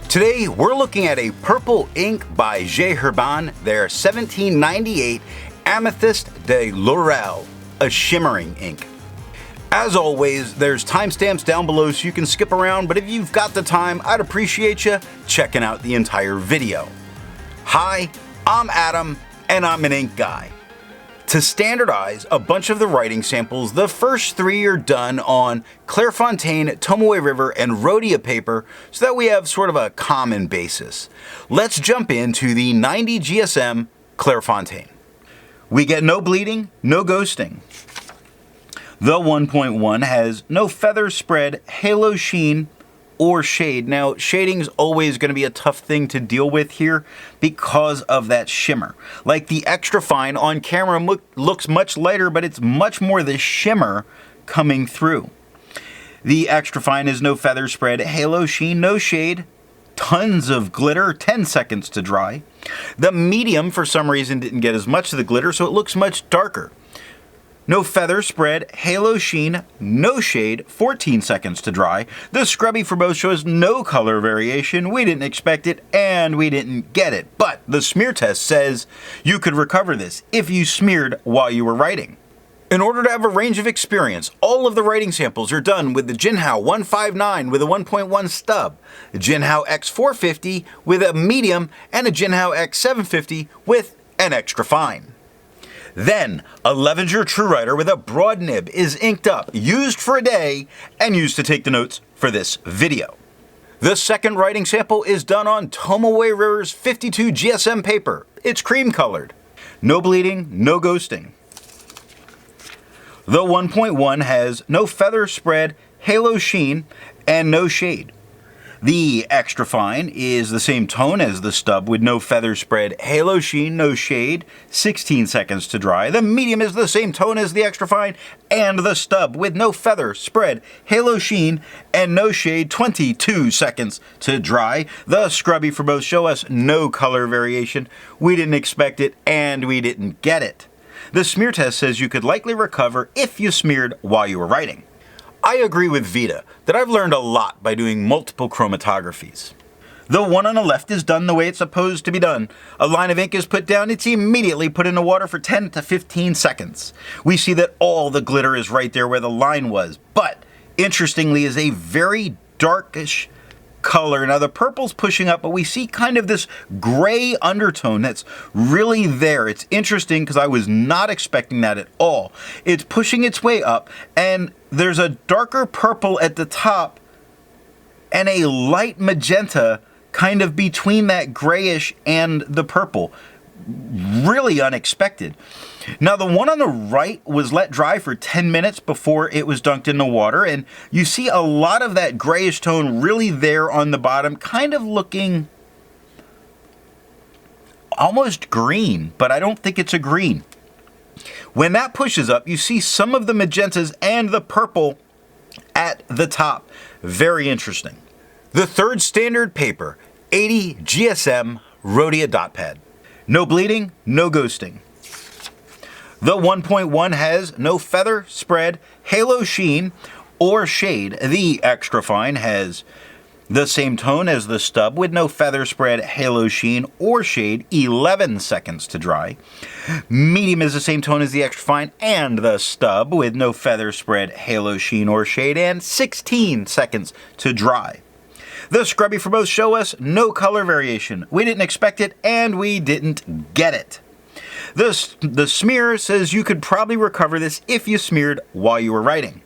Today we're looking at a purple ink by Herbin, their 1798 Amethyst de L'Oreal, a shimmering ink. As always, there's timestamps down below so you can skip around, but if you've got the time, I'd appreciate you checking out the entire video. Hi, I'm Adam, and I'm an ink guy. To standardize a bunch of the writing samples, the first three are done on Clairfontaine, Tomoe River, and Rhodia paper so that we have sort of a common basis. Let's jump into the 90 GSM Clairfontaine. We get no bleeding, no ghosting. The 1.1 has no feather spread, halo sheen, or shade. Now, shading's always going to be a tough thing to deal with here because of that shimmer. Like the extra fine on camera looks much lighter, but it's much more the shimmer coming through. The extra fine is no feather spread, halo sheen, no shade, tons of glitter, 10 seconds to dry. The medium, for some reason, didn't get as much of the glitter, so it looks much darker. No feather spread, halo sheen, no shade, 14 seconds to dry. The scrubby for both shows no color variation. We didn't expect it and we didn't get it. But the smear test says you could recover this if you smeared while you were writing. In order to have a range of experience, all of the writing samples are done with the Jinhao 159 with a 1.1 stub, the Jinhao X450 with a medium, and a Jinhao X750 with an extra fine. Then, a Levenger TrueWriter with a broad nib is inked up, used for a day, and used to take the notes for this video. The second writing sample is done on Tomoe River's 52 GSM paper. It's cream colored. No bleeding, no ghosting. The 1.1 has no feather spread, halo sheen, and no shade. The extra fine is the same tone as the stub with no feather spread, halo sheen, no shade, 16 seconds to dry. The medium is the same tone as the extra fine and the stub with no feather spread, halo sheen, and no shade, 22 seconds to dry. The scrubby for both show us no color variation. We didn't expect it and we didn't get it. The smear test says you could likely recover if you smeared while you were writing. I agree with Vita that I've learned a lot by doing multiple chromatographies. The one on the left is done the way it's supposed to be done. A line of ink is put down, it's immediately put in the water for 10 to 15 seconds. We see that all the glitter is right there where the line was, but interestingly is a very darkish color. Now the purple's pushing up, but we see kind of this gray undertone that's really there. It's interesting because I was not expecting that at all. It's pushing its way up and there's a darker purple at the top and a light magenta kind of between that grayish and the purple. Really unexpected. Now the one on the right was let dry for 10 minutes before it was dunked in the water, and you see a lot of that grayish tone really there on the bottom, kind of looking almost green, but I don't think it's a green. When that pushes up, you see some of the magentas and the purple at the top. Very interesting. The third standard paper, 80 GSM Rhodia dot pad. No bleeding, no ghosting. The 1.1 has no feather spread, halo sheen, or shade. The extra fine has the same tone as the stub with no feather spread, halo sheen, or shade, 11 seconds to dry. Medium is the same tone as the extra fine and the stub with no feather spread, halo sheen, or shade, and 16 seconds to dry. The scrubby for both show us no color variation. We didn't expect it and we didn't get it. The smear says you could probably recover this if you smeared while you were writing.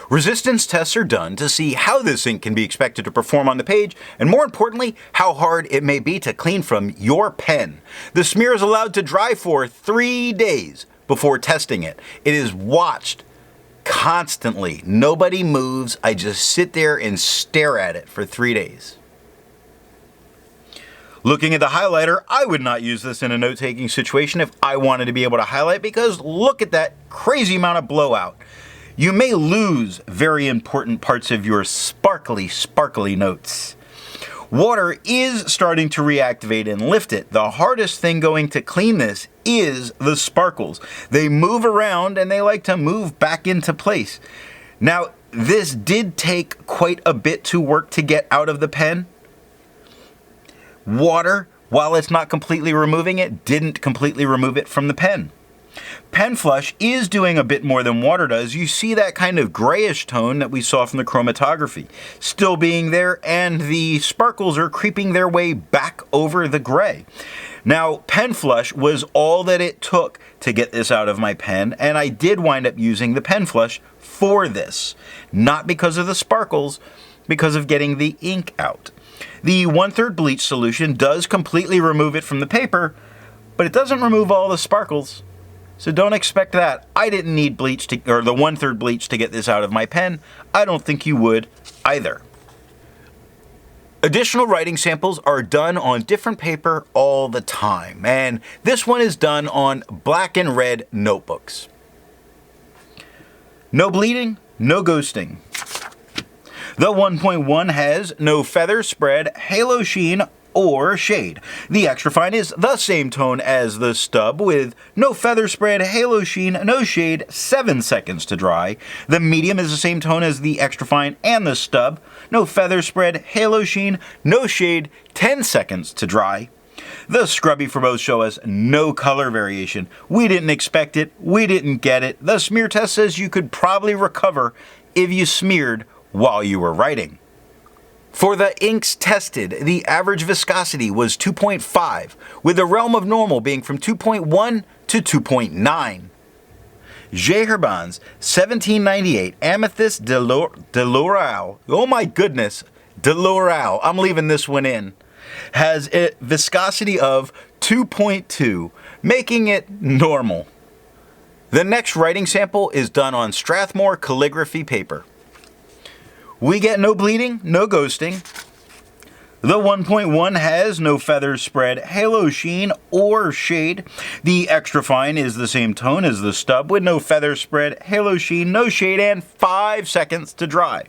Resistance tests are done to see how this ink can be expected to perform on the page, and more importantly, how hard it may be to clean from your pen. The smear is allowed to dry for 3 days before testing it. It is watched constantly. Nobody moves. I just sit there and stare at it for 3 days. Looking at the highlighter, I would not use this in a note-taking situation if I wanted to be able to highlight, because look at that crazy amount of blowout. You may lose very important parts of your sparkly, sparkly notes. Water is starting to reactivate and lift it. The hardest thing going to clean this is the sparkles. They move around and they like to move back into place. Now, This did take quite a bit to work to get out of the pen. Water, while it's not completely removing it, didn't completely remove it from the pen. Pen flush is doing a bit more than water does. You see that kind of grayish tone that we saw from the chromatography still being there, and the sparkles are creeping their way back over the gray. Now, pen flush was all that it took to get this out of my pen, and I did wind up using the pen flush for this. Not because of the sparkles, because of getting the ink out. The 1/3 bleach solution does completely remove it from the paper, but it doesn't remove all the sparkles. So don't expect that. I didn't need bleach or the 1/3 bleach to get this out of my pen. I don't think you would either. Additional writing samples are done on different paper all the time, and this one is done on black and red notebooks. No bleeding, no ghosting. The 1.1 has no feather spread, halo sheen, or shade. The extra fine is the same tone as the stub with no feather spread, halo sheen, no shade, 7 seconds to dry. The medium is the same tone as the extra fine and the stub. No feather spread, halo sheen, no shade, 10 seconds to dry. The scrubby for both show us no color variation. We didn't expect it, we didn't get it. The smear test says you could probably recover if you smeared while you were writing. For the inks tested, the average viscosity was 2.5, with the realm of normal being from 2.1 to 2.9. Herbin's 1798 Amethyst de L'Oreal, oh my goodness, de L'Oreal, I'm leaving this one in, has a viscosity of 2.2, making it normal. The next writing sample is done on Strathmore calligraphy paper. We get no bleeding, no ghosting. The 1.1 has no feather spread, halo sheen, or shade. The extra fine is the same tone as the stub with no feather spread, halo sheen, no shade, and 5 seconds to dry.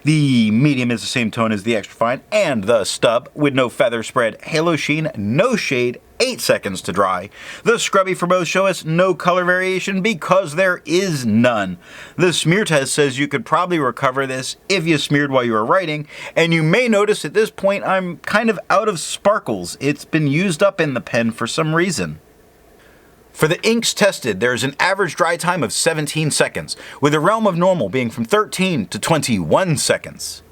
The medium is the same tone as the extra fine and the stub with no feather spread, halo sheen, no shade, 8 seconds to dry. The scrubby for both show us no color variation because there is none. The smear test says you could probably recover this if you smeared while you were writing, and you may notice at this point I'm kind of out of sparkles. It's been used up in the pen for some reason. For the inks tested, there is an average dry time of 17 seconds, with the realm of normal being from 13 to 21 seconds.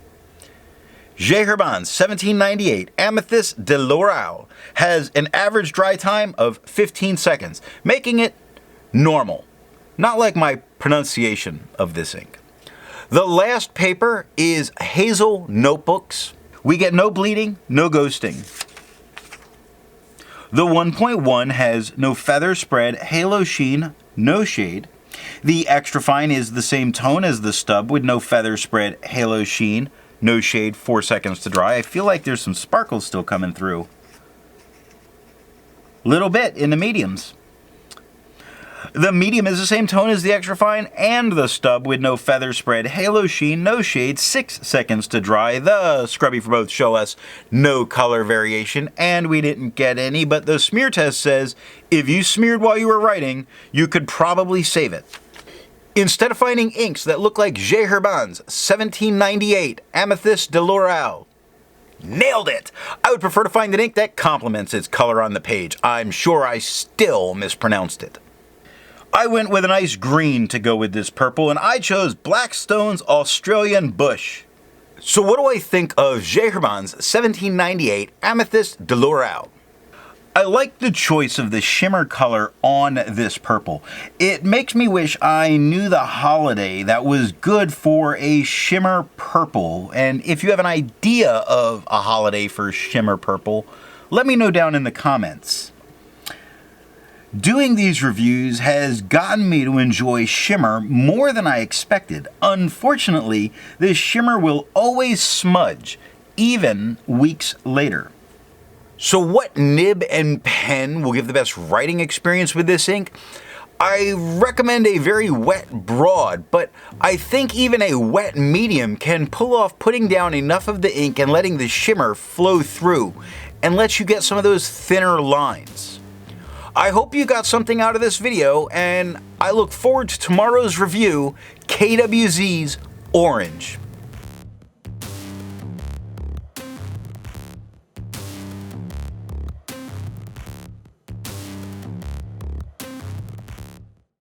Herbin's 1798 Amethyst de L'Oreal has an average dry time of 15 seconds, making it normal. Not like my pronunciation of this ink. The last paper is Hazel Notebooks. We get no bleeding, no ghosting. The 1.1 has no feather spread, halo sheen, no shade. The extra fine is the same tone as the stub with no feather spread, halo sheen, no shade, 4 seconds to dry. I feel like there's some sparkles still coming through. Little bit in the mediums. The medium is the same tone as the extra fine and the stub with no feather spread, halo sheen, no shade, 6 seconds to dry. The scrubby for both show us no color variation, and we didn't get any, but the smear test says if you smeared while you were writing, you could probably save it. Instead of finding inks that look like Herbin's 1798 Amethyst de L'Oreal, nailed it! I would prefer to find an ink that complements its color on the page. I'm sure I still mispronounced it. I went with a nice green to go with this purple, and I chose Blackstone's Australian Bush. So what do I think of Herbin's 1798 Amethyst de L'Oreal? I like the choice of the shimmer color on this purple. It makes me wish I knew the holiday that was good for a shimmer purple. And if you have an idea of a holiday for shimmer purple, let me know down in the comments. Doing these reviews has gotten me to enjoy shimmer more than I expected. Unfortunately, this shimmer will always smudge, even weeks later. So what nib and pen will give the best writing experience with this ink? I recommend a very wet broad, but I think even a wet medium can pull off putting down enough of the ink and letting the shimmer flow through and let you get some of those thinner lines. I hope you got something out of this video, and I look forward to tomorrow's review, KWZ's Orange.